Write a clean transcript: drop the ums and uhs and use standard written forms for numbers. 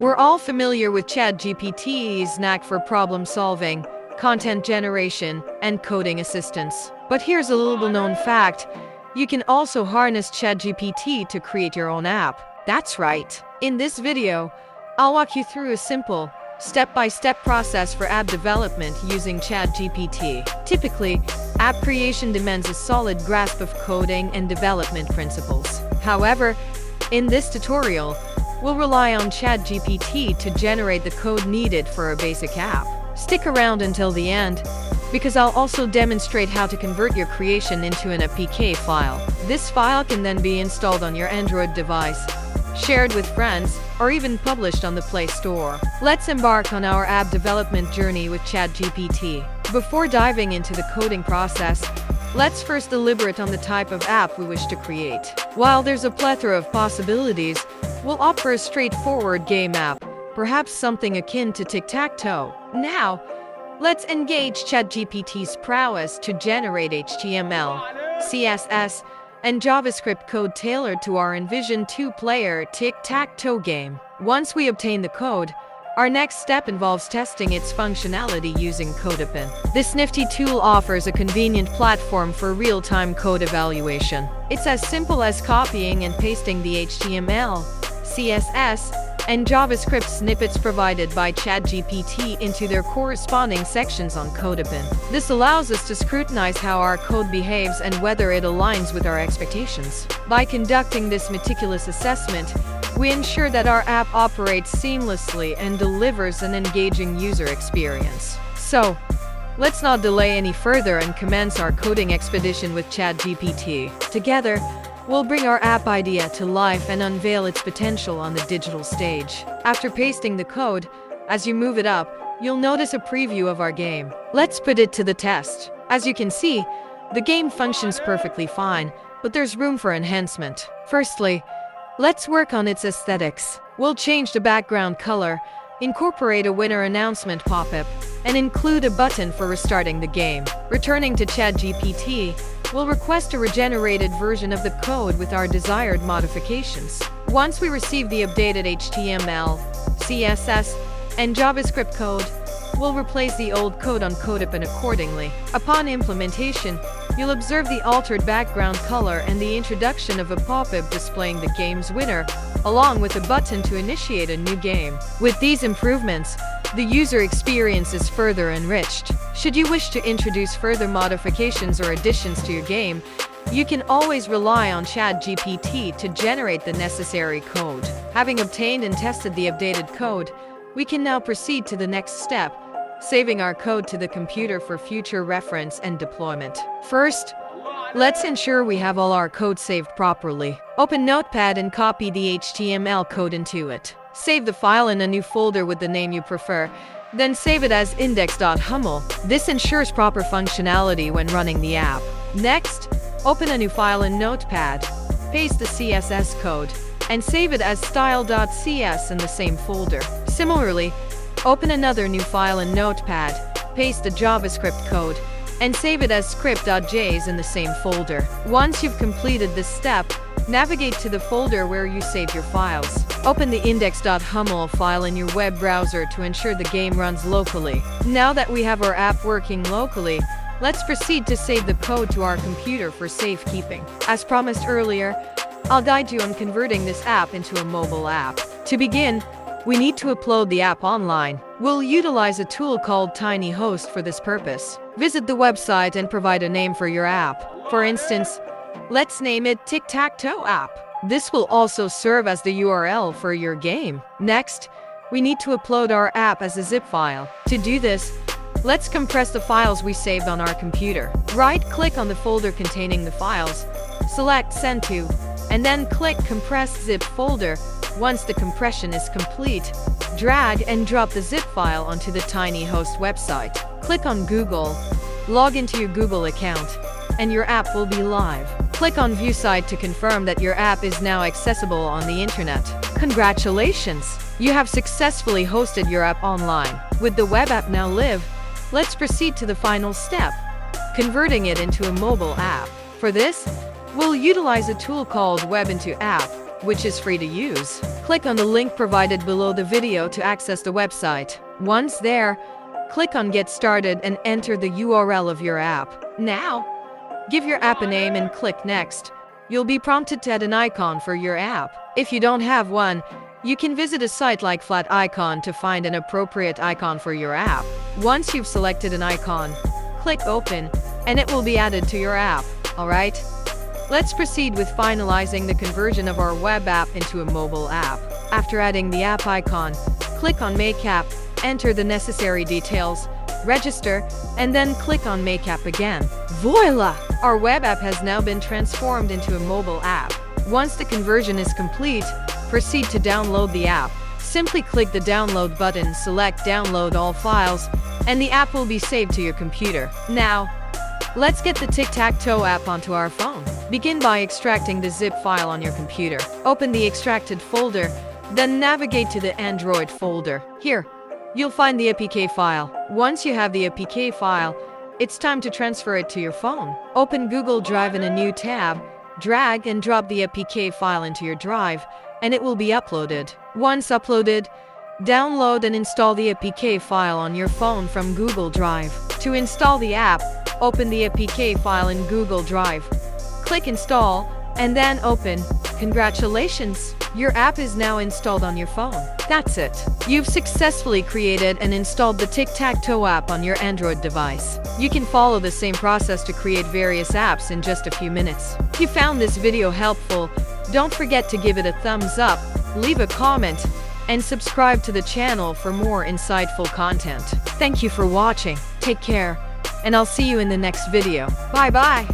We're all familiar with ChatGPT's knack for problem solving, content generation, and coding assistance. But here's a little known fact. You can also harness ChatGPT to create your own app. That's right. In this video, I'll walk you through a simple, step-by-step process for app development using ChatGPT. Typically, app creation demands a solid grasp of coding and development principles. However, in this tutorial, we'll rely on ChatGPT to generate the code needed for a basic app. Stick around until the end, because I'll also demonstrate how to convert your creation into an APK file. This file can then be installed on your Android device, shared with friends, or even published on the Play Store. Let's embark on our app development journey with ChatGPT. Before diving into the coding process, let's first deliberate on the type of app we wish to create. While there's a plethora of possibilities, we'll opt for a straightforward game app, perhaps something akin to Tic-Tac-Toe. Now, let's engage ChatGPT's prowess to generate HTML, CSS, and JavaScript code tailored to our envisioned two-player Tic-Tac-Toe game. Once we obtain the code, our next step involves testing its functionality using CodeOpen. This nifty tool offers a convenient platform for real-time code evaluation. It's as simple as copying and pasting the HTML, CSS, and JavaScript snippets provided by ChatGPT into their corresponding sections on CodeOpen. This allows us to scrutinize how our code behaves and whether it aligns with our expectations. By conducting this meticulous assessment, we ensure that our app operates seamlessly and delivers an engaging user experience. So, let's not delay any further and commence our coding expedition with ChatGPT. Together, we'll bring our app idea to life and unveil its potential on the digital stage. After pasting the code, as you move it up, you'll notice a preview of our game. Let's put it to the test. As you can see, the game functions perfectly fine, but there's room for enhancement. Firstly, let's work on its aesthetics. We'll change the background color, incorporate a winner announcement pop-up, and include a button for restarting the game. Returning to ChatGPT, we'll request a regenerated version of the code with our desired modifications. Once we receive the updated HTML, CSS, and JavaScript code, we'll replace the old code on CodeOpen accordingly. Upon implementation, you'll observe the altered background color and the introduction of a pop-up displaying the game's winner, along with a button to initiate a new game. With these improvements, the user experience is further enriched. Should you wish to introduce further modifications or additions to your game, you can always rely on ChatGPT to generate the necessary code. Having obtained and tested the updated code, we can now proceed to the next step, saving our code to the computer for future reference and deployment. First, let's ensure we have all our code saved properly. Open Notepad and copy the HTML code into it. Save the file in a new folder with the name you prefer, then save it as index.yml. This ensures proper functionality when running the app. Next, open a new file in Notepad, paste the CSS code, and save it as style.cs in the same folder. Similarly, open another new file in Notepad, paste the JavaScript code, and save it as script.js in the same folder. Once you've completed this step, navigate to the folder where you saved your files. Open the index.yml file in your web browser to ensure the game runs locally. Now that we have our app working locally, let's proceed to save the code to our computer for safekeeping. As promised earlier, I'll guide you on converting this app into a mobile app. To begin, we need to upload the app online. We'll utilize a tool called tinyhost for this purpose. Visit the website and provide a name for your app. For instance, let's name it Tic-Tac-Toe app. This will also serve as the URL for your game. Next, we need to upload our app as a zip file. To do this, let's compress the files we saved on our computer. Right-click on the folder containing the files, select Send to, and then click Compress Zip Folder. Once the compression is complete, drag and drop the zip file onto the tinyhost website. Click on Google, log into your Google account, and your app will be live. Click on View Site to confirm that your app is now accessible on the internet. Congratulations! You have successfully hosted your app online. With the web app now live, let's proceed to the final step, converting it into a mobile app. For this, we'll utilize a tool called WebIntoApp, which is free to use. Click on the link provided below the video to access the website. Once there, click on Get Started and enter the URL of your app. Now, give your app a name and click Next. You'll be prompted to add an icon for your app. If you don't have one, you can visit a site like Flat Icon to find an appropriate icon for your app. Once you've selected an icon, click Open, and it will be added to your app. Alright? Let's proceed with finalizing the conversion of our web app into a mobile app. After adding the app icon, click on Make App, enter the necessary details, register, and then click on Make App again. Voila! Our web app has now been transformed into a mobile app. Once the conversion is complete, proceed to download the app. Simply click the download button, select Download All Files, and the app will be saved to your computer. Now, let's get the Tic-Tac-Toe app onto our phone. Begin by extracting the zip file on your computer. Open the extracted folder, then navigate to the Android folder. Here, you'll find the APK file. Once you have the APK file, it's time to transfer it to your phone. Open Google Drive in a new tab, drag and drop the APK file into your drive, and it will be uploaded. Once uploaded, download and install the APK file on your phone from Google Drive. To install the app, open the APK file in Google Drive. Click Install, and then Open. Congratulations! Your app is now installed on your phone. That's it. You've successfully created and installed the Tic-Tac-Toe app on your Android device. You can follow the same process to create various apps in just a few minutes. If you found this video helpful, don't forget to give it a thumbs up, leave a comment, and subscribe to the channel for more insightful content. Thank you for watching. Take care, and I'll see you in the next video. Bye-bye.